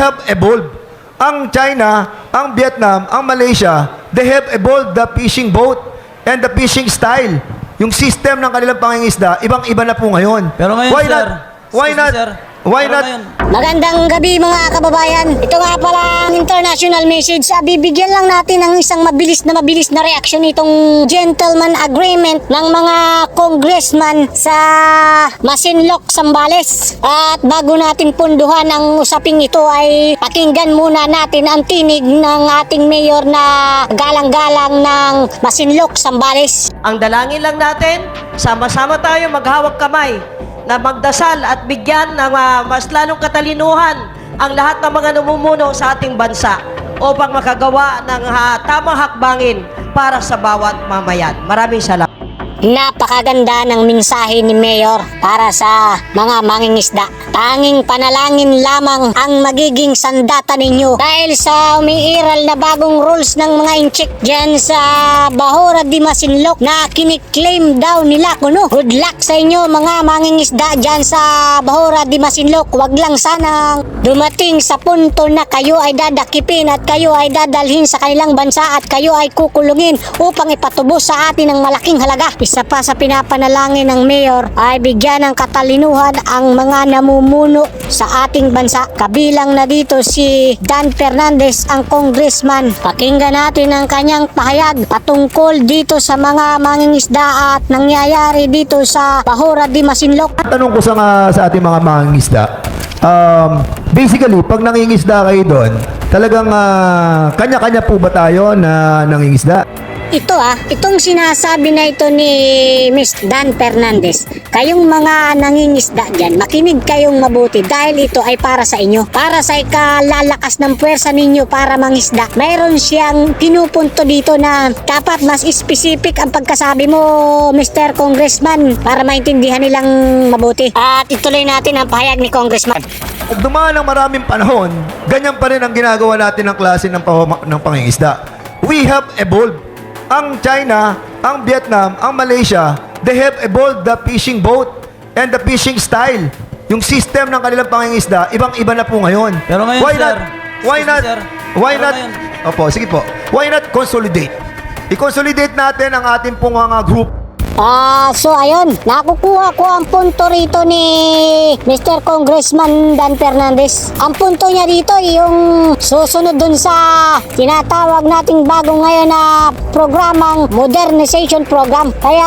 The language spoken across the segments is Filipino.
have evolved. Ang China, ang Vietnam, ang Malaysia, they have evolved the fishing boat and the fishing style. Yung system ng kanilang pangingisda, ibang-iba na po ngayon. Pero ngayon, Why sir, not? Why excuse me, not? sir. Why Pero not? ngayon, Magandang gabi mga kababayan. Ito nga pala ang international message. Bibigyan lang natin ng isang mabilis na reaction itong gentleman agreement ng mga congressman sa Masinloc, Zambales. At bago natin punduhan ang usaping ito ay pakinggan muna natin ang tinig ng ating mayor na galang-galang ng Masinloc, Zambales. Ang dalangin lang natin, sama-sama tayo maghawak kamay na magdasal at bigyan ng mas lalong katalinuhan ang lahat ng mga namumuno sa ating bansa upang makagawa ng tamang hakbangin para sa bawat mamayan. Maraming salamat. Napakaganda ng mensahe ni Mayor para sa mga mangingisda. Tanging panalangin lamang ang magiging sandata ninyo dahil sa umiiral na bagong rules ng mga incheck dyan sa Bahura de Masinloc na kiniklaim daw nila kuno. Good luck sa inyo mga mangingisda dyan sa Bahura de Masinloc. Wag lang sanang dumating sa punto na kayo ay dadakipin at kayo ay dadalhin sa kanilang bansa at kayo ay kukulungin upang ipatubos sa atin ng malaking halaga. Isa pa sa pinapanalangin ng mayor ay bigyan ng katalinuhan ang mga namumuno sa ating bansa. Kabilang na dito si Dan Fernandez, ang congressman. Pakinggan natin ang kanyang pahayag patungkol dito sa mga mangingisda at nangyayari dito sa Bahura de Masinloc. Tanong ko sa ating mga mangingisda. Basically, pag nangingisda kayo doon, talagang kanya-kanya po ba tayo na nangingisda? Itong sinasabi na ito ni Miss Dan Fernandez, kayong mga nangingisda dyan, makinig kayong mabuti dahil ito ay para sa inyo. Para sa ikalalakas ng puwersa ninyo para mangisda. Mayroon siyang pinupunto dito na dapat mas specific ang pagkasabi mo, Mr. Congressman, para maintindihan nilang mabuti. At ituloy natin ang pahayag ni Congressman. Pag dumaan ng maraming panahon, ganyan pa rin ang ginagawa natin ng klase ng pangingisda. We have evolved. Ang China, ang Vietnam, ang Malaysia, they have evolved the fishing boat and the fishing style. Yung system ng kanilang pangingisda, ibang-iba na po ngayon. Pero ngayon, Why sir, not? Why excuse me, not? sir. Why Pero not? ngayon. Opo, sige po. Why not consolidate? I-consolidate natin ang ating pong mga group. So ayun, nakukuha ko ang punto rito ni Mr. Congressman Dan Fernandez. Ang punto niya dito yung susunod dun sa tinatawag nating bago ngayon na programang modernization program. Kaya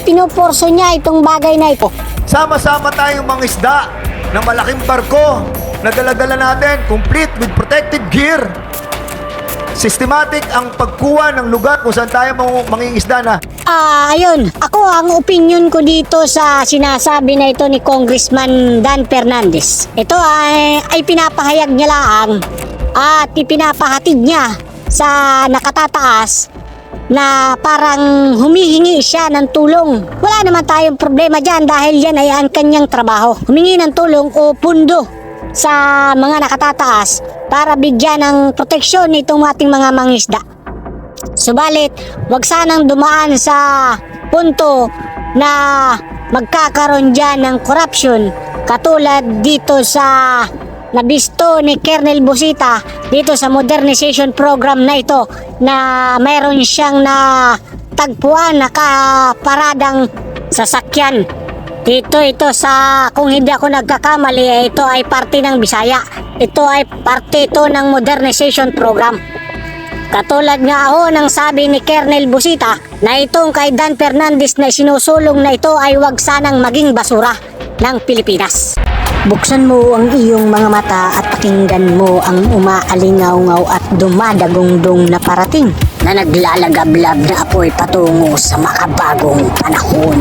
pinuporso niya itong bagay na ito. Sama-sama tayong mangisda ng malaking barko na dala-dala natin, complete with protective gear. Systematic ang pagkuha ng lugar kung saan tayo mangingisda na. Ayun, ako ang opinion ko dito sa sinasabi na ito ni Congressman Dan Fernandez. Ito ay pinapahayag niya lang at ipinapahatid niya sa nakatataas na parang humihingi siya ng tulong. Wala naman tayong problema dyan dahil yan ay ang kanyang trabaho. Humingi ng tulong o pundo sa mga nakatataas para bigyan ng proteksyon nitong ating mga mangisda. Subalit, wag sanang dumaan sa punto na magkakaroon dyan ng corruption katulad dito sa nabisto ni Colonel Busita dito sa modernization program na ito na mayroon siyang na tagpuan na kaparadang sasakyan. Ito sa, kung hindi ako nagkakamali, ito ay parte ng Bisaya. Ito ay parte ito ng modernization program. Katulad nga ng sabi ni Colonel Busita na itong kay Dan Fernandez na sinusulong na ito ay wag sanang maging basura ng Pilipinas. Buksan mo ang iyong mga mata at pakinggan mo ang umaalingaw-ngaw at dumadagongdong na parating na naglalagablab na apoy patungo sa makabagong panahon.